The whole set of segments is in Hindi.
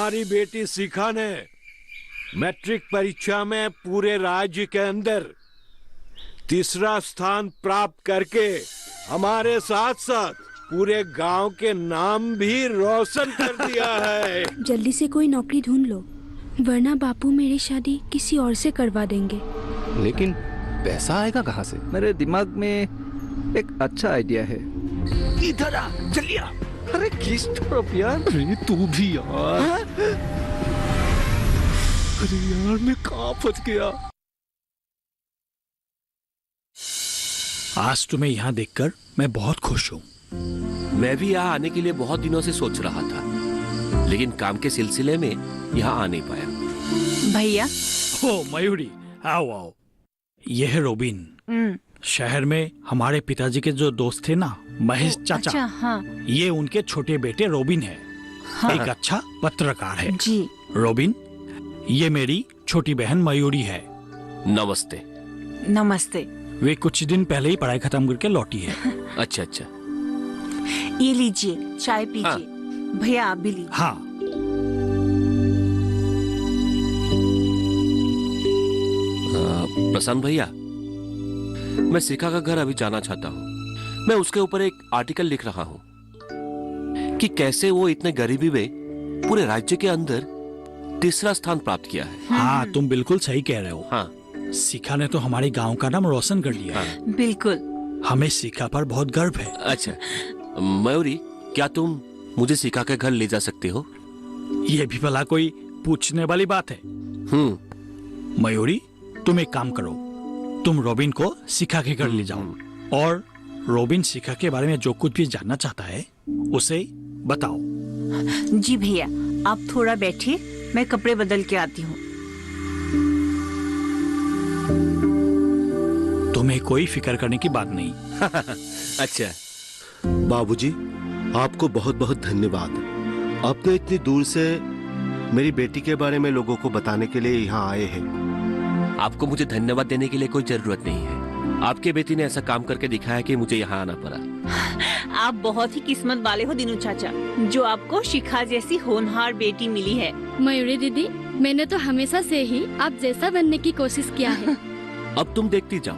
हमारी बेटी शिखा ने मैट्रिक परीक्षा में पूरे राज्य के अंदर तीसरा स्थान प्राप्त करके हमारे साथ साथ पूरे गांव के नाम भी रोशन कर दिया है। जल्दी से कोई नौकरी ढूंढ लो, वरना बापू मेरी शादी किसी और से करवा देंगे। लेकिन पैसा आएगा कहाँ से? मेरे दिमाग में एक अच्छा आइडिया है। इधर आ, जल्दी आ। अरे किस तरफ यार? अरे तू भी यार। अरे यार मैं कहाँ फंस गया? आज तुम्हें यहाँ देखकर मैं बहुत खुश हूँ। मैं भी यहाँ आने के लिए बहुत दिनों से सोच रहा था, लेकिन काम के सिलसिले में यहाँ आ नहीं पाया। भैया। ओ मयूरी, आओ आओ। ये है रोबिन। शहर में हमारे पिताजी के जो दोस्त थे ना, महेश चाचा। अच्छा, हाँ। ये उनके छोटे बेटे रोबिन है। हाँ। एक अच्छा पत्रकार है। जी। रोबिन, ये मेरी छोटी बहन मयूरी है। नमस्ते। नमस्ते। वे कुछ दिन पहले ही पढ़ाई खत्म करके लौटी है। अच्छा अच्छा। ये लीजिए, चाय पीजिए। हाँ। भैया आप भी लीजिए। हाँ। प्रसन्न भैया, मैं शिखा का घर अभी जाना चाहता हूँ। मैं उसके ऊपर एक आर्टिकल लिख रहा हूँ कि कैसे वो इतने गरीबी में पूरे राज्य के अंदर तीसरा स्थान प्राप्त किया है। हाँ, तुम बिल्कुल सही कह रहे हो। हाँ। शिखा ने तो हमारे गांव का नाम रोशन कर लिया है। हाँ। बिल्कुल। हमें शिखा पर बहुत गर्व है। अच्छा मयूरी, क्या तुम मुझे शिखा के घर ले जा सकते हो? ये भी भला कोई पूछने वाली बात है? मयूरी, तुम एक काम करो, तुम रोबिन को शिखा के घर ले जाओ और रोबिन शिखा के बारे में जो कुछ भी जानना चाहता है उसे बताओ। जी भैया, आप थोड़ा बैठिए, मैं कपड़े बदल के आती हूँ। तुम्हें कोई फिक्र करने की बात नहीं। अच्छा बाबूजी, आपको बहुत बहुत धन्यवाद। आपने इतनी दूर से मेरी बेटी के बारे में लोगों को बताने के लिए यहाँ आए हैं। आपको मुझे धन्यवाद देने के लिए कोई जरूरत नहीं है। आपके बेटी ने ऐसा काम करके दिखाया कि मुझे यहाँ आना पड़ा। आप बहुत ही किस्मत वाले हो दीनू चाचा, जो आपको शिखा जैसी होनहार बेटी मिली है। मयूरी दीदी, मैंने तो हमेशा से ही आप जैसा बनने की कोशिश किया है। अब तुम देखती जाओ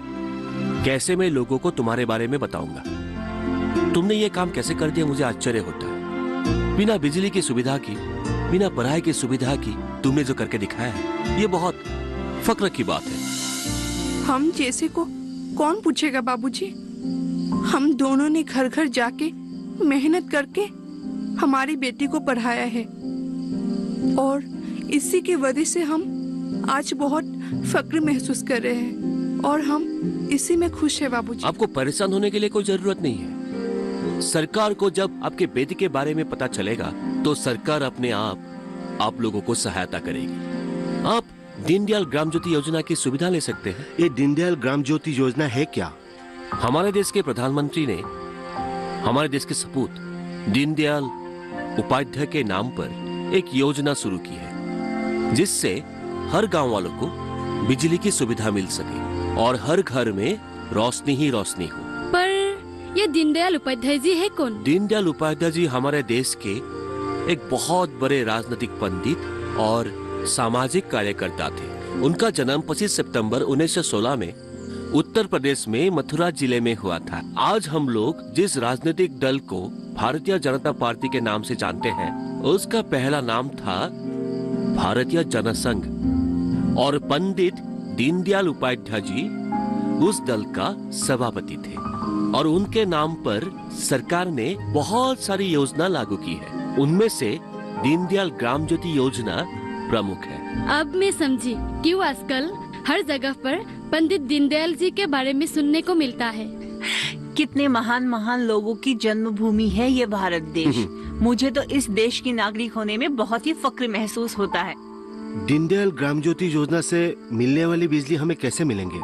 कैसे मैं लोगों को तुम्हारे बारे में बताऊंगा। तुमने ये काम कैसे कर दिया, मुझे आश्चर्य होता है। बिना बिजली की सुविधा की, बिना पढ़ाई की सुविधा की तुमने जो करके दिखाया है, ये बहुत फक्र की बात है। हम जैसे को कौन पूछेगा बाबूजी? हम दोनों ने घर घर जाके मेहनत करके हमारी बेटी को पढ़ाया है और इसी की वजह से हम आज बहुत फक्र महसूस कर रहे हैं और हम इसी में खुश है बाबूजी। आपको परेशान होने के लिए कोई जरूरत नहीं है। सरकार को जब आपके बेटी के बारे में पता चलेगा तो सरकार अपने आप लोगों को सहायता करेगी। आप दीनदयाल ग्राम ज्योति योजना की सुविधा ले सकते हैं। ये दीनदयाल ग्राम ज्योति योजना है क्या? हमारे देश के प्रधानमंत्री ने हमारे देश के सपूत दीनदयाल उपाध्याय के नाम पर एक योजना शुरू की है, जिससे हर गांव वालों को बिजली की सुविधा मिल सके और हर घर में रोशनी ही रोशनी हो। पर ये दीनदयाल उपाध्याय जी है कौन? दीनदयाल उपाध्याय जी हमारे देश के एक बहुत बड़े राजनीतिक पंडित और सामाजिक कार्यकर्ता थे। उनका जन्म 25 सितंबर 1916 में उत्तर प्रदेश में मथुरा जिले में हुआ था। आज हम लोग जिस राजनीतिक दल को भारतीय जनता पार्टी के नाम से जानते हैं, उसका पहला नाम था भारतीय जनसंघ और पंडित दीनदयाल उपाध्याय जी उस दल का सभापति थे और उनके नाम पर सरकार ने बहुत सारी योजना लागू की है। उनमें से दीनदयाल ग्राम ज्योति योजना प्रमुख है। अब मैं समझी क्यों आजकल हर जगह पर पंडित दीनदयाल जी के बारे में सुनने को मिलता है। कितने महान महान लोगों की जन्मभूमि है ये भारत देश। मुझे तो इस देश की नागरिक होने में बहुत ही फक्र महसूस होता है। दीनदयाल ग्राम ज्योति योजना से मिलने वाली बिजली हमें कैसे मिलेंगे?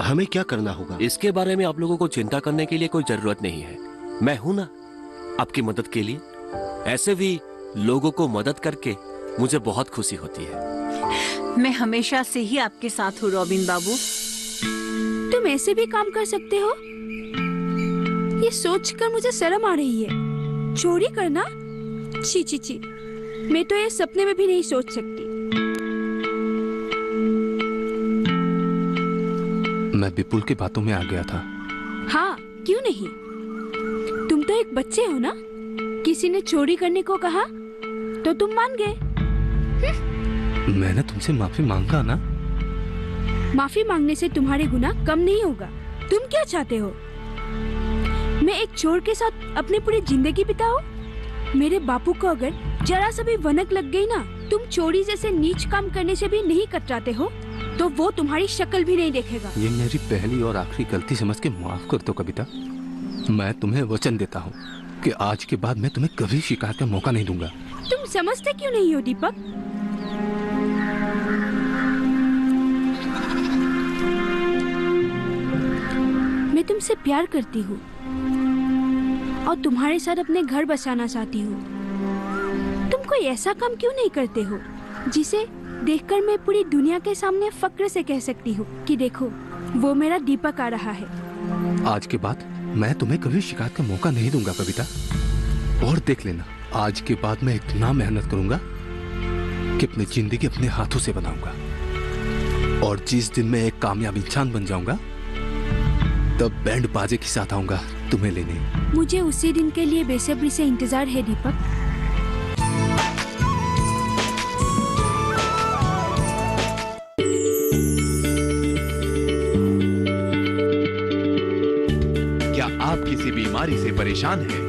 हमें क्या करना होगा? इसके बारे में आप लोगों को चिंता करने के लिए कोई जरूरत नहीं है। मैं हूँ ना आपकी मदद के लिए। ऐसे भी लोगों को मदद करके मुझे बहुत खुशी होती है। मैं हमेशा से ही आपके साथ हूँ रोबिन बाबू। तुम ऐसे भी काम कर सकते हो? ये सोचकर मुझे शर्म आ रही है। चोरी करना? छी छी छी। मैं तो ये सपने में भी नहीं सोच सकती। मैं विपुल की बातों में आ गया था। हाँ, क्यों नहीं? तुम तो एक बच्चे हो ना। किसी ने चोरी करने को कहा तो तुम मान गए। मैंने तुमसे माफी मांगा ना। माफी मांगने से तुम्हारे गुनाह कम नहीं होगा। तुम क्या चाहते हो? मैं एक चोर के साथ अपनी पूरी जिंदगी बिताऊं? मेरे बापू को अगर जरा सा भी वनक लग गई ना, तुम चोरी जैसे नीच काम करने से भी नहीं कतराते हो, तो वो तुम्हारी शक्ल भी नहीं देखेगा। ये मेरी पहली और आखिरी गलती समझ के माफ कर दो कविता। मैं तुम्हें वचन देता हूँ कि आज के बाद मैं तुम्हें कभी शिकायत का मौका नहीं दूंगा। तुम समझते क्यों नहीं हो दीपक? मैं तुमसे प्यार करती हूँ और तुम्हारे साथ अपने घर बसाना चाहती हूँ। तुम कोई ऐसा काम क्यों नहीं करते हो जिसे देखकर मैं पूरी दुनिया के सामने फक्र से कह सकती हूँ कि देखो, वो मेरा दीपक आ रहा है। आज के बाद मैं तुम्हें कभी शिकायत का मौका नहीं दूंगा कविता। और देख लेना, आज के बाद मैं इतना मेहनत करूंगा कि अपनी जिंदगी अपने हाथों से बनाऊंगा। और जिस दिन मैं एक कामयाब इंसान बन जाऊंगा, तब बैंड बाजे के साथ आऊंगा तुम्हें लेने। मुझे उसी दिन के लिए बेसब्री से इंतजार है दीपक। क्या आप किसी बीमारी से परेशान हैं?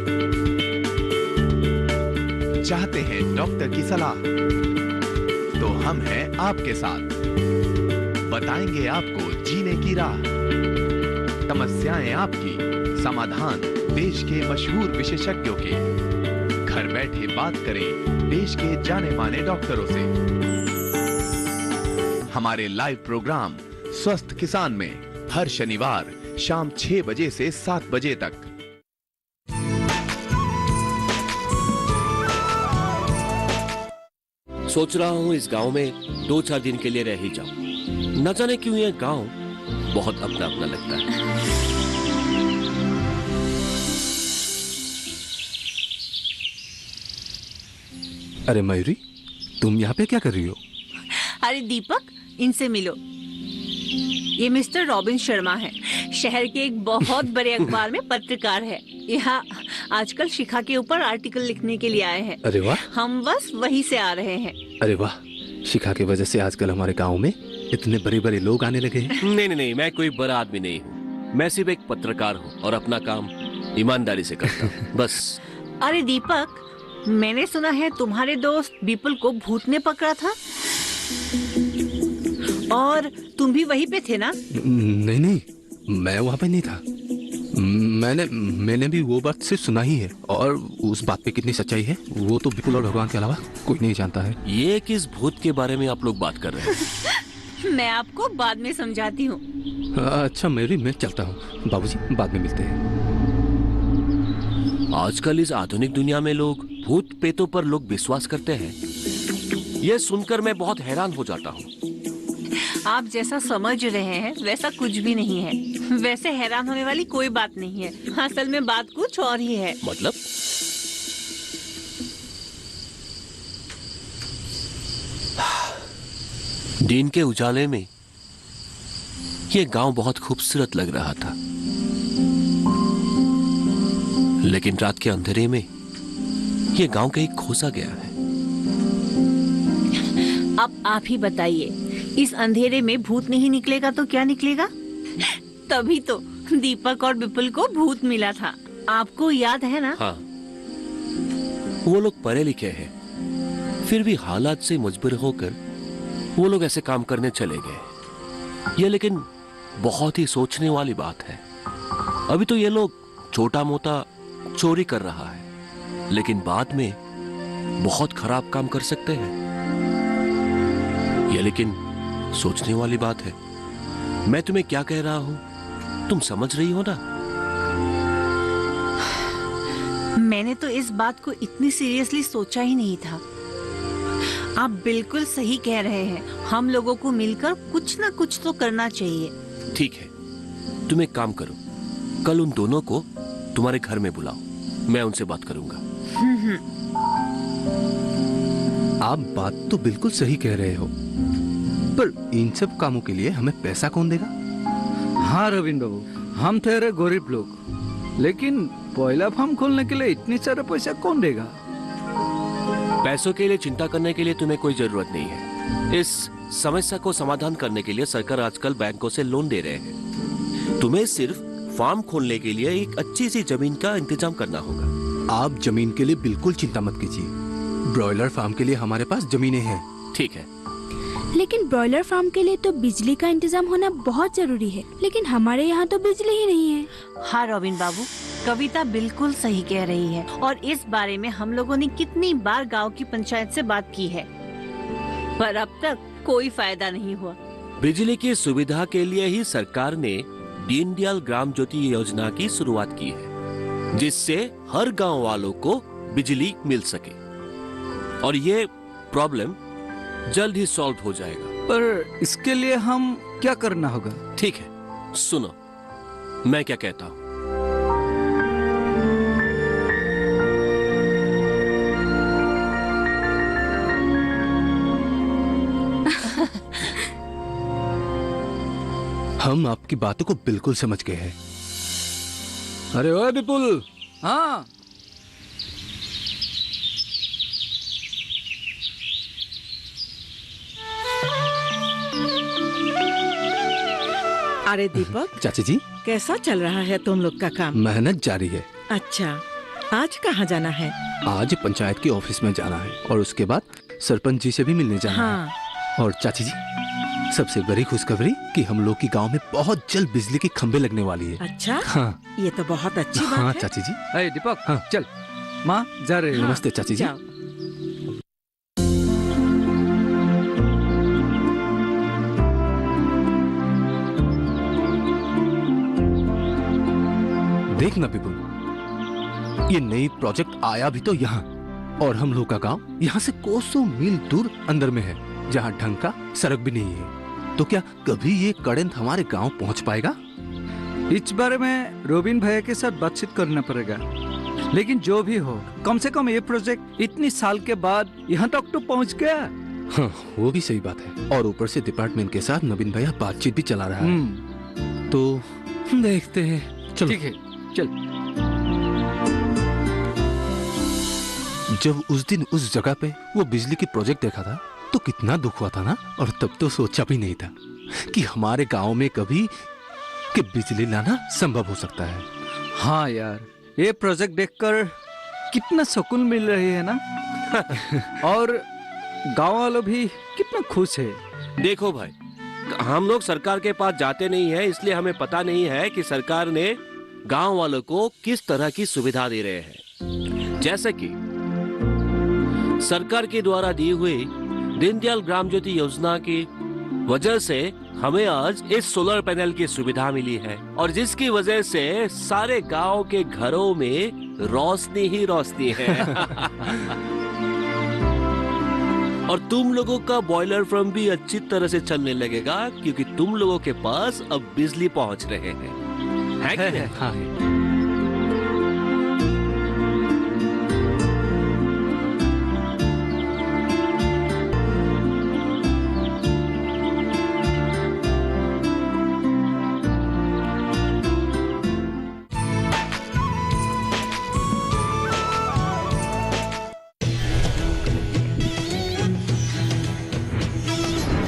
चाहते हैं डॉक्टर की सलाह? तो हम हैं आपके साथ। बताएंगे आपको जीने की राह। समस्याएं आपकी, समाधान देश के मशहूर विशेषज्ञों के। घर बैठे बात करें देश के जाने माने डॉक्टरों से। हमारे लाइव प्रोग्राम स्वस्थ किसान में हर शनिवार शाम 6 बजे से 7 बजे तक। सोच रहा हूँ इस गांव में 2-4 दिन के लिए रह ही जाऊं। न जाने क्यों यह गांव बहुत अपना अपना लगता है। अरे मयूरी, तुम यहाँ पे क्या कर रही हो? अरे दीपक, इनसे मिलो। ये मिस्टर रॉबिन शर्मा है। शहर के एक बहुत बड़े अखबार में पत्रकार है। यहाँ आजकल शिखा के ऊपर आर्टिकल लिखने के लिए आए हैं। अरे वाह। हम बस वहीं से आ रहे हैं। अरे वाह, शिखा की वजह से आजकल हमारे गांव में इतने बड़े बड़े लोग आने लगे हैं। नहीं, मैं कोई बड़ा आदमी नहीं हूँ। मैं सिर्फ एक पत्रकार हूँ और अपना काम ईमानदारी से करता हूँ, बस। अरे दीपक, मैंने सुना है तुम्हारे दोस्त विपुल को भूत ने पकड़ा था, और तुम भी वहीं पे थे ना? नहीं, मैं वहाँ पे नहीं था। मैंने भी वो बात सिर्फ सुना ही है, और उस बात पे कितनी सच्चाई है वो तो विपुल और भगवान के अलावा कोई नहीं जानता है। ये किस भूत के बारे में आप लोग बात कर रहे हैं? मैं आपको बाद में समझाती हूँ। अच्छा मेरी, मैं चलता हूँ। बाबूजी, बाद में मिलते हैं। आजकल इस आधुनिक दुनिया में लोग भूत पेतों पर लोग विश्वास करते हैं। यह सुनकर मैं बहुत हैरान हो जाता हूँ। आप जैसा समझ रहे हैं वैसा कुछ भी नहीं है। वैसे हैरान होने वाली कोई बात नहीं है। असल में बात कुछ और ही है। मतलब? दिन के उजाले में यह गांव बहुत खूबसूरत लग रहा था, लेकिन रात के अंधेरे में यह गांव कहीं खोसा गया है। अब आप ही बताइए, इस अंधेरे में भूत नहीं निकलेगा तो क्या निकलेगा? तभी तो दीपक और विपुल को भूत मिला था। आपको याद है ना? हाँ, वो लोग पढ़े लिखे हैं, फिर भी हालात से मजबूर होकर वो लोग ऐसे काम करने चले गए। ये लेकिन बहुत ही सोचने वाली बात है। अभी तो ये लोग छोटा मोटा चोरी कर रहा है, लेकिन बाद में बहुत खराब काम कर सकते हैं। ये लेकिन सोचने वाली बात है। मैं तुम्हें क्या कह रहा हूं, तुम समझ रही हो ना? मैंने तो इस बात को इतनी सीरियसली सोचा ही नहीं था। आप बिल्कुल सही कह रहे हैं। हम लोगों को मिलकर कुछ ना कुछ तो करना चाहिए। ठीक है, तुम एक काम करो, कल उन दोनों को तुम्हारे घर में बुलाओ, मैं उनसे बात करूंगा। आप बात तो बिल्कुल सही कह रहे हो, पर इन सब कामों के लिए हमें पैसा कौन देगा? हाँ रविंद्र बाबू, हम ठहरे गरीब लोग, लेकिन कोयला फार्म खोलने के लिए इतनी सारा पैसा कौन देगा? पैसों के लिए चिंता करने के लिए तुम्हें कोई जरूरत नहीं है। इस समस्या को समाधान करने के लिए सरकार आजकल बैंकों से लोन दे रहे हैं। तुम्हें सिर्फ फार्म खोलने के लिए एक अच्छी सी जमीन का इंतजाम करना होगा। आप जमीन के लिए बिल्कुल चिंता मत कीजिए, ब्रॉयलर फार्म के लिए हमारे पास जमीनें हैं। ठीक है, लेकिन ब्रॉयलर फार्म के लिए तो बिजली का इंतजाम होना बहुत जरूरी है, लेकिन हमारे यहाँ तो बिजली ही नहीं है। हाँ रॉबिन बाबू, कविता बिल्कुल सही कह रही है और इस बारे में हम लोगों ने कितनी बार गांव की पंचायत से बात की है, पर अब तक कोई फायदा नहीं हुआ। बिजली की सुविधा के लिए ही सरकार ने दीनदयाल ग्राम ज्योति योजना की शुरुआत की है, जिससे हर गांव वालों को बिजली मिल सके और ये प्रॉब्लम जल्द ही सॉल्व हो जाएगा। पर इसके लिए हम क्या करना होगा? ठीक है, सुनो मैं क्या कहता हूँ। हम आपकी बातों को बिल्कुल समझ गए हैं। अरे ओए विपुल। हाँ अरे दीपक, चाची जी, कैसा चल रहा है तुम लोग का काम? मेहनत जारी है। अच्छा, आज कहाँ जाना है? आज पंचायत के ऑफिस में जाना है और उसके बाद सरपंच जी से भी मिलने जाना है। और चाची जी, सबसे बड़ी खुशखबरी कि हम लोग की गांव में बहुत जल्द बिजली के खंभे लगने वाली है। अच्छा, हाँ, ये तो बहुत अच्छी बात हाँ है। चाची जी। अरे दीपक, हाँ चल, माँ जा रहे हैं। नमस्ते चाची जी। जाओ। देखना विपुल, ये नई प्रोजेक्ट आया भी तो यहाँ, और हम लोग का गांव यहाँ से कोसों मील दूर अंदर में है, जहाँ ढंग का सड़क भी नहीं है। तो क्या कभी ये करंट हमारे गांव पहुँच पाएगा? इस बारे में रोबिन भैया के साथ बातचीत करना पड़ेगा, लेकिन जो भी हो, कम से कम ये प्रोजेक्ट इतनी साल के बाद यहाँ तक तो पहुँच गया। हाँ, वो भी सही बात है। और ऊपर से डिपार्टमेंट के साथ नवीन भैया बातचीत भी चला रहा है, तो देखते हैं। चलो ठीक है, चल। जब उस दिन उस जगह पे वो बिजली की प्रोजेक्ट देखा था तो कितना दुख हुआ था ना, और तब तो सोचा भी नहीं था कि हमारे गांव में कभी कि बिजली लाना संभव हो सकता है। हाँ यार, ये प्रोजेक्ट देखकर कितना सुकून मिल रही है ना। और गांव वालों भी कितना खुश है। देखो भाई, हम लोग सरकार के पास जाते नहीं है, इसलिए हमें पता नहीं है कि सरकार ने गांव वालों को किस तरह की सुविधा दे रहे हैं। जैसे कि सरकार के द्वारा दी हुई दीनदयाल ग्राम ज्योति योजना की वजह से हमें आज इस सोलर पैनल की सुविधा मिली है, और जिसकी वजह से सारे गांव के घरों में रोशनी ही रोशनी है। और तुम लोगों का बॉयलर फार्म भी अच्छी तरह से चलने लगेगा, क्योंकि तुम लोगों के पास अब बिजली पहुंच रहे हैं, है कि नहीं? हाँ।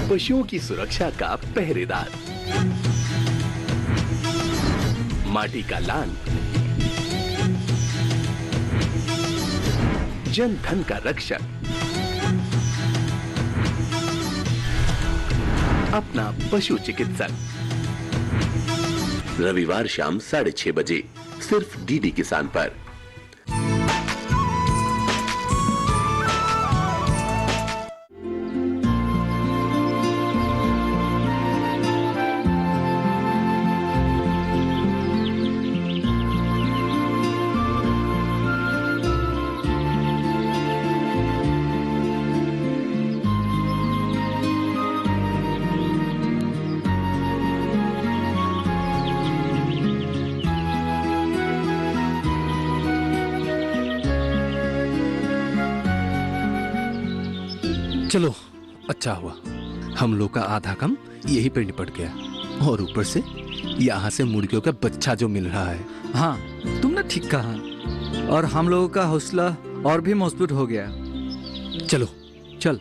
पशुओं की सुरक्षा का पहरेदार, माटी का लाल, जन धन का रक्षक, अपना पशु चिकित्सक। रविवार शाम 6:30 बजे सिर्फ डीडी किसान पर। चलो अच्छा हुआ, हम लोग का आधा काम यही पे निपट गया, और ऊपर से यहाँ से मुर्गियों का बच्चा जो मिल रहा है। हाँ, तुमने ठीक कहा, और हम लोगों का हौसला और भी मजबूत हो गया। चलो चल।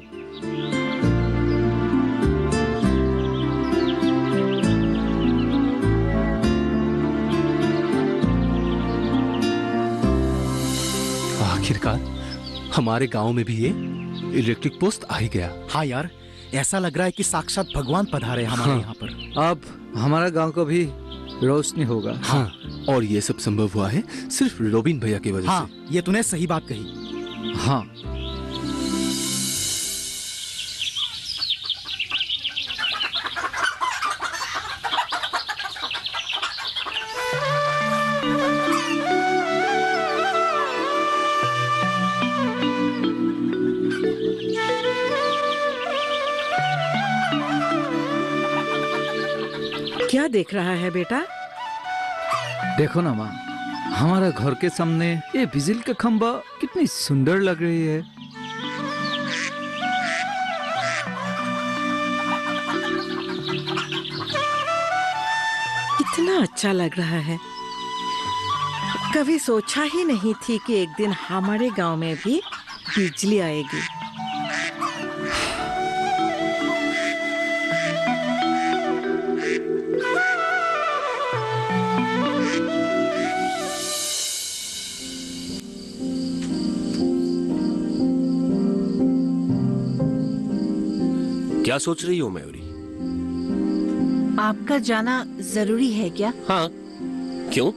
आखिरकार हमारे गांव में भी ये इलेक्ट्रिक पोस्ट आ ही गया। हाँ यार, ऐसा लग रहा है कि साक्षात भगवान पधारे हमारे यहाँ पर। अब हमारा गांव को भी रोशनी होगा। हाँ, और ये सब संभव हुआ है सिर्फ रोबिन भैया की वजह हाँ, से। ये तूने सही बात कही। हाँ, क्या देख रहा है बेटा? देखो ना माँ, हमारा घर के सामने ये बिजली का खंबा कितनी सुंदर लग रही है। कितना अच्छा लग रहा है। कभी सोचा ही नहीं थी कि एक दिन हमारे गांव में भी बिजली आएगी। क्या सोच रही हो मयूरी? आपका जाना जरूरी है क्या? हाँ, क्यों?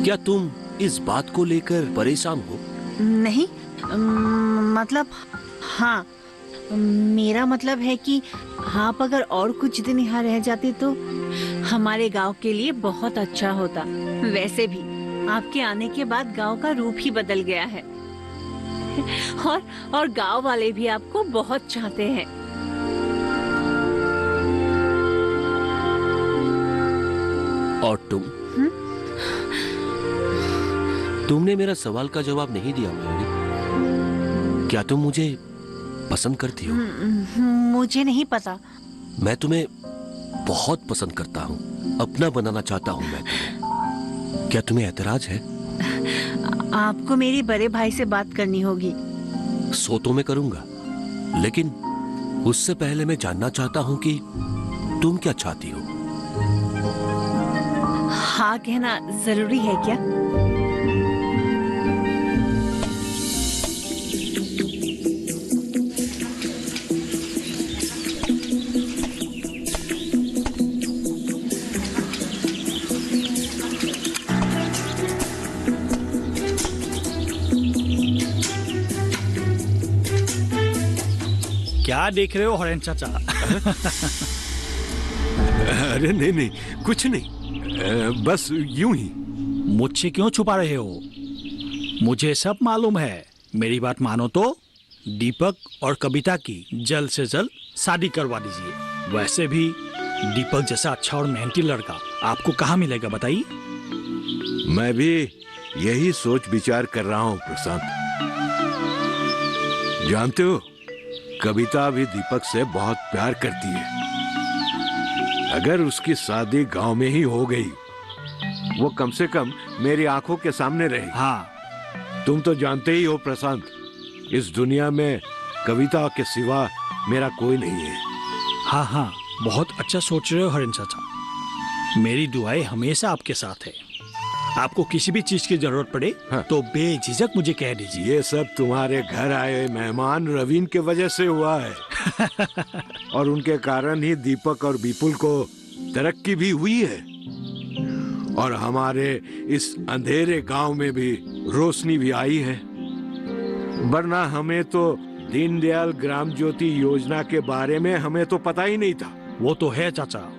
क्या तुम इस बात को लेकर परेशान हो? नहीं, मतलब हाँ, मेरा मतलब है कि आप अगर और कुछ दिन यहाँ रह जाते तो हमारे गांव के लिए बहुत अच्छा होता। वैसे भी आपके आने के बाद गांव का रूप ही बदल गया है, और गांव वाले भी आपको बहुत चाहते हैं। और तुमने मेरा सवाल का जवाब नहीं दिया मयूरी। क्या तुम मुझे पसंद करती हो? मुझे नहीं पता। मैं तुम्हें बहुत पसंद करता हूँ, अपना बनाना चाहता हूँ मैं तुम्हें। क्या तुम्हें एतराज है? आपको मेरे बड़े भाई से बात करनी होगी। सो तो मैं करूंगा, लेकिन उससे पहले मैं जानना चाहता हूँ कि तुम क्या चाहती हो। हाँ कहना जरूरी है क्या? क्या देख रहे हो हरेन चाचा? अरे नहीं नहीं, कुछ नहीं, बस यूं ही। मुझसे क्यों छुपा रहे हो? मुझे सब मालूम है। मेरी बात मानो तो दीपक और कविता की जल्द से जल्द शादी करवा दीजिए। वैसे भी दीपक जैसा अच्छा और मेहनती लड़का आपको कहाँ मिलेगा बताइए? मैं भी यही सोच विचार कर रहा हूँ प्रशांत। जानते हो, कविता भी दीपक से बहुत प्यार करती है। अगर उसकी शादी गांव में ही हो गई, वो कम से कम मेरी आंखों के सामने रहे। हाँ, तुम तो जानते ही हो प्रशांत, इस दुनिया में कविता के सिवा मेरा कोई नहीं है। हाँ हाँ, बहुत अच्छा सोच रहे हो हरेन चाचा। मेरी दुआएं हमेशा आपके साथ है। आपको किसी भी चीज की जरूरत पड़े तो बेझिझक मुझे कह दीजिए। ये सब तुम्हारे घर आए मेहमान रवीन के वजह से हुआ है। और उनके कारण ही दीपक और विपुल को तरक्की भी हुई है, और हमारे इस अंधेरे गांव में भी रोशनी भी आई है। वरना हमें तो दीनदयाल ग्राम ज्योति योजना के बारे में हमें तो पता ही नहीं था। वो तो है चाचा,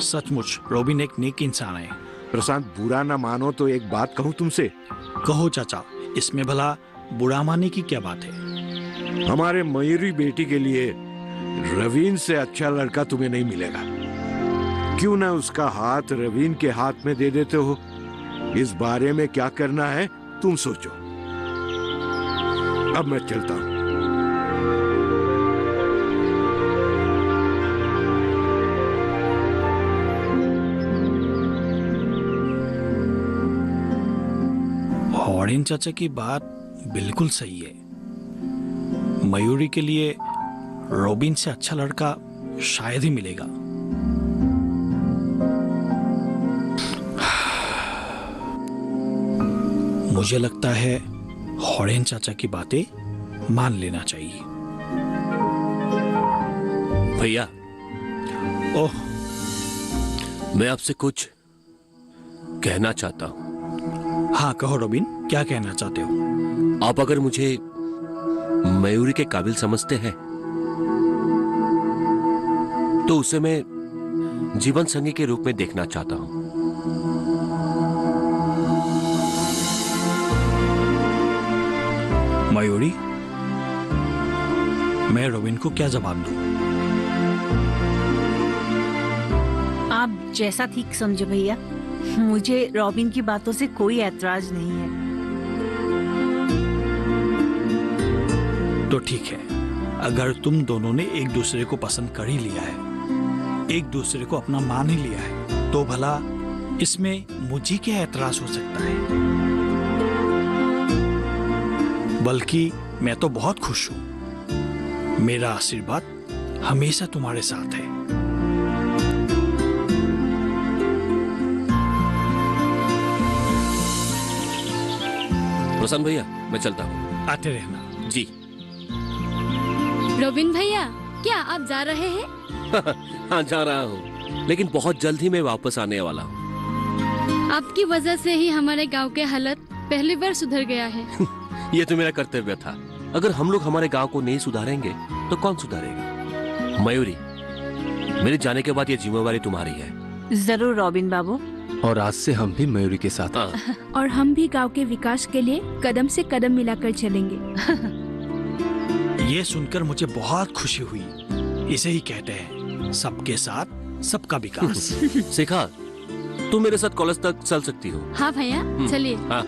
सचमुच रोबिन एक नेक इंसान है। प्रशांत, बुरा ना मानो तो एक बात कहूं तुमसे। कहो चाचा, इसमें भला बुरा मानने की क्या बात है? हमारे मयूरी बेटी के लिए रवीन से अच्छा लड़का तुम्हें नहीं मिलेगा। क्यों ना उसका हाथ रवीन के हाथ में दे देते हो। इस बारे में क्या करना है तुम सोचो। अब मैं चलता हूँ। हॉर्डिन चाचा की बात बिल्कुल सही है। मयूरी के लिए रॉबिन से अच्छा लड़का शायद ही मिलेगा। मुझे लगता है हॉर्डिन चाचा की बातें मान लेना चाहिए। भैया, ओह, मैं आपसे कुछ कहना चाहता हूँ। हाँ कहो रॉबिन, क्या कहना चाहते हो? आप अगर मुझे मयूरी के काबिल समझते हैं तो उसे मैं जीवन संगी के रूप में देखना चाहता हूं। मयूरी, मैं रॉबिन को क्या जवाब दूं? आप जैसा ठीक समझो भैया, मुझे रॉबिन की बातों से कोई ऐतराज नहीं है। तो ठीक है, अगर तुम दोनों ने एक दूसरे को पसंद कर ही लिया है, एक दूसरे को अपना मान ही लिया है, तो भला इसमें मुझे क्या ऐतराज हो सकता है? बल्कि मैं तो बहुत खुश हूं। मेरा आशीर्वाद हमेशा तुम्हारे साथ है। प्रसन्न भैया, मैं चलता हूँ। आते रहना। जी। रॉबिन भैया, क्या आप जा रहे हैं? हाँ, जा रहा हूँ, लेकिन बहुत जल्द ही मैं वापस आने वाला हूँ। आपकी वजह से ही हमारे गांव के हालत पहली बार सुधर गया है। ये तो मेरा कर्तव्य था। अगर हम लोग हमारे गांव को नहीं सुधारेंगे तो कौन सुधारेगा? मयूरी, मेरे जाने के बाद ये जिम्मेवारी तुम्हारी है। जरूर रॉबिन बाबू। और आज से हम भी मयूरी के साथ हैं। और हम भी गांव के विकास के लिए कदम से कदम मिलाकर चलेंगे। ये सुनकर मुझे बहुत खुशी हुई। इसे ही कहते हैं सबके साथ सबका विकास। शिखा, तुम मेरे साथ कॉलेज तक चल सकती हो। हाँ भैया, चलिए। हाँ।